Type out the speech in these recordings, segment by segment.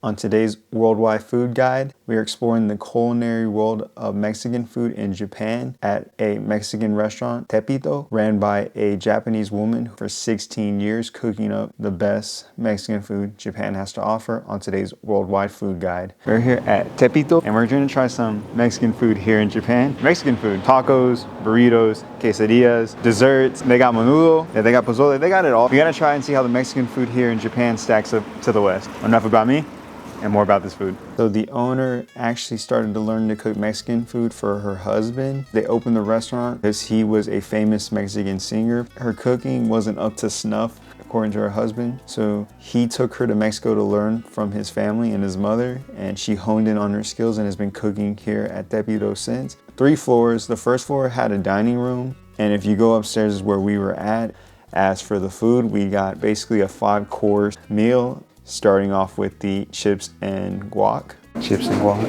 On today's Worldwide Food Guide, we are exploring the culinary world of Mexican food in Japan at a Mexican restaurant, Tepito, ran by a Japanese woman for 16 years, cooking up the best Mexican food Japan has to offer on today's Worldwide Food Guide. We're here at Tepito, and we're going to try some Mexican food here in Japan. Mexican food, tacos, burritos, quesadillas, desserts. They got menudo, they got pozole, they got it all. We gotta try and see how the Mexican food here in Japan stacks up to the West. Enough about me, and more about this food. So the owner actually started to learn to cook Mexican food for her husband. They opened the restaurant because he was a famous Mexican singer. Her cooking wasn't up to snuff, according to her husband. So he took her to Mexico to learn from his family and his mother, and she honed in on her skills and has been cooking here at Tepito since. 3 floors. The first floor had a dining room, and if you go upstairs is where we were at. As for the food, we got basically a 5-course meal, starting off with the chips and guac. Chips and guac.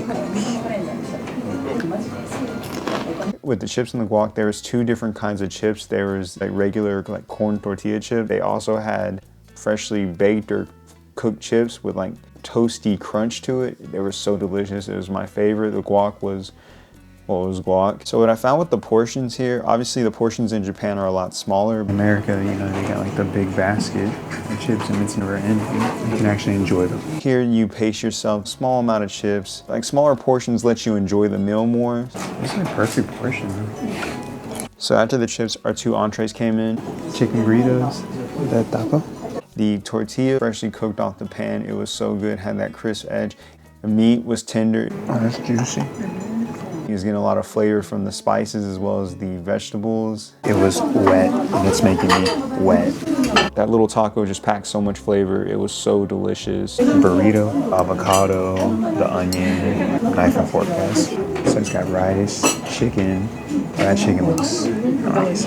With the chips and the guac, there was 2 different kinds of chips. There was like regular like corn tortilla chip. They also had freshly baked or cooked chips with like toasty crunch to it. They were so delicious. It was my favorite. The guac was, well, it was guac. So what I found with the portions here, obviously the portions in Japan are a lot smaller. In America, you know, they got like the big basket of chips and it's never ending. You can actually enjoy them. Here you pace yourself, a small amount of chips. Like smaller portions let you enjoy the meal more. This is a perfect portion. So after the chips, our 2 entrees came in. Chicken burritos, that taco. The tortilla freshly cooked off the pan. It was so good, had that crisp edge. The meat was tender. Oh, that's juicy. He was getting a lot of flavor from the spices as well as the vegetables. It was wet, and it's making me wet. That little taco just packed so much flavor. It was so delicious. Burrito, avocado, the onion, knife and fork guys. So it's got rice, chicken. That chicken looks nice.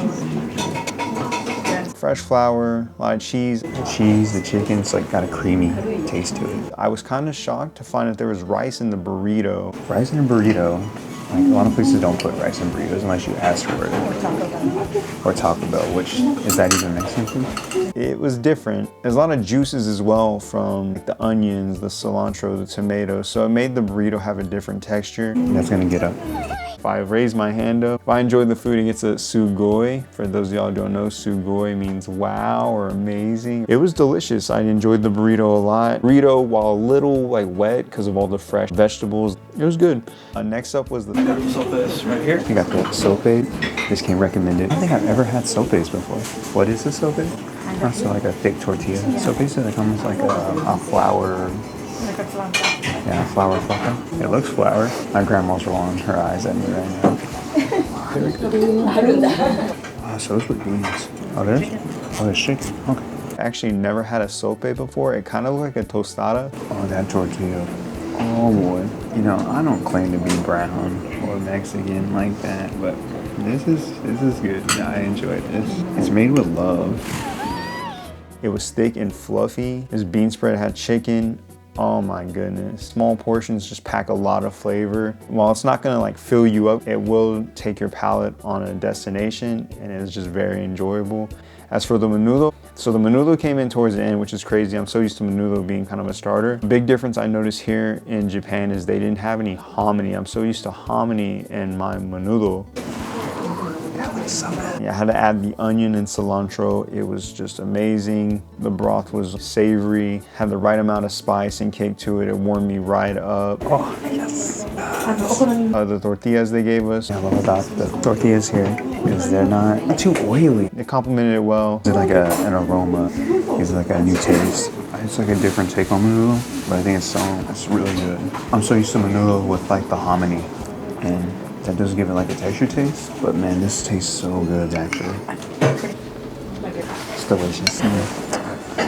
Fresh flour, a lot of cheese. The cheese, the chicken, it's like got a creamy taste to it. I was kind of shocked to find that there was rice in the burrito. Rice in a burrito. Like a lot of places don't put rice in burritos unless you ask for it. Or Taco Bell, which, is that even Mexican food? It was different. There's a lot of juices as well from like, the onions, the cilantro, the tomatoes. So it made the burrito have a different texture. That's gonna get up. If I raise my hand up, if I enjoy the food, it gets a sugoi. For those of y'all who don't know, sugoi means wow or amazing. It was delicious. I enjoyed the burrito a lot. Burrito, while a little like wet because of all the fresh vegetables, it was good. Next up was the sopes right here. You got the sope. This came recommended. I don't think I've ever had sopes before. What is the sope? Also like a thick tortilla. So basically it comes like a flour. Yeah, flour flaca. It looks flour. My grandma's rolling her eyes at me right now. There we go. Oh, so those were beans. Oh, there's chicken. Okay. I actually never had a sope before. It kind of looked like a tostada. Oh, that tortilla. Oh boy. You know, I don't claim to be brown or Mexican like that, but this is good. I enjoyed this. It's made with love. It was thick and fluffy. This bean spread had chicken. Oh my goodness. Small portions just pack a lot of flavor. While it's not gonna like fill you up, it will take your palate on a destination and it's just very enjoyable. As for the menudo, so the menudo came in towards the end, which is crazy. I'm so used to menudo being kind of a starter. Big difference I noticed here in Japan is they didn't have any hominy. I'm so used to hominy in my menudo. Yeah, I had to add the onion and cilantro. It was just amazing. The broth was savory, had the right amount of spice and kick to it. It warmed me right up. Oh, yes. The tortillas they gave us. I love about the tortillas here is they're not too oily. They complemented it well. It's like an aroma. It's like a new taste. It's like a different take on menudo, but I think it's really good. I'm so used to menudo with like the hominy, and that does give it like a texture taste, but man, this tastes so good actually. It's delicious.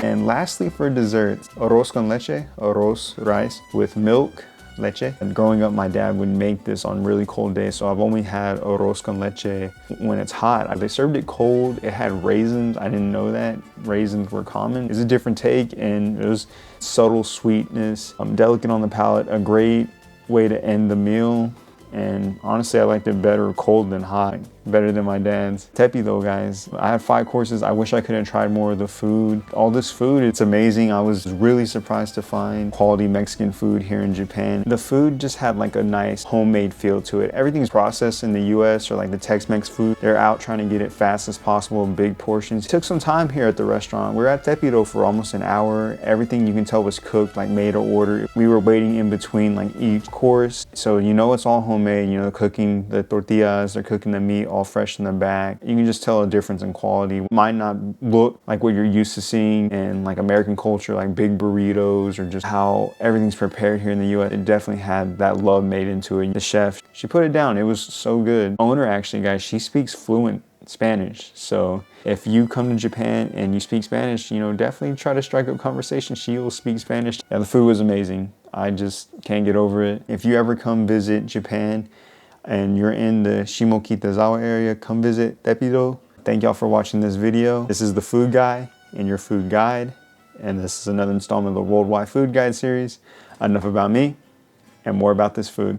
And lastly for dessert, arroz con leche, arroz, rice with milk, leche. And growing up, my dad would make this on really cold days, so I've only had arroz con leche when it's hot. They served it cold. It had raisins. I didn't know that raisins were common. It's a different take, and it was subtle sweetness, delicate on the palate, a great way to end the meal. And honestly, I liked it better cold than hot, better than my dad's. Tepito, guys, I had 5 courses. I wish I could have tried more of the food. All this food, it's amazing. I was really surprised to find quality Mexican food here in Japan. The food just had like a nice homemade feel to it. Everything's processed in the US or like the Tex-Mex food. They're out trying to get it fast as possible in big portions. It took some time here at the restaurant. We were at Tepito for almost an hour. Everything you can tell was cooked, like made to order. We were waiting in between like each course. So you know it's all homemade, you know, cooking the tortillas, they're cooking the meat all fresh in the bag. You can just tell a difference in quality. It might not look like what you're used to seeing in like American culture, like big burritos or just how everything's prepared here in the US. It definitely had that love made into it. The chef, she put it down. It was so good. Owner actually, guys, she speaks fluent Spanish. So if you come to Japan and you speak Spanish, you know, definitely try to strike up conversation. She will speak Spanish. Yeah, the food was amazing. I just can't get over it. If you ever come visit Japan and you're in the Shimokitazawa area, come visit Tepito. Thank y'all for watching this video. This is the food guy and your food guide. And this is another installment of the Worldwide Food Guide series. Enough about me and more about this food.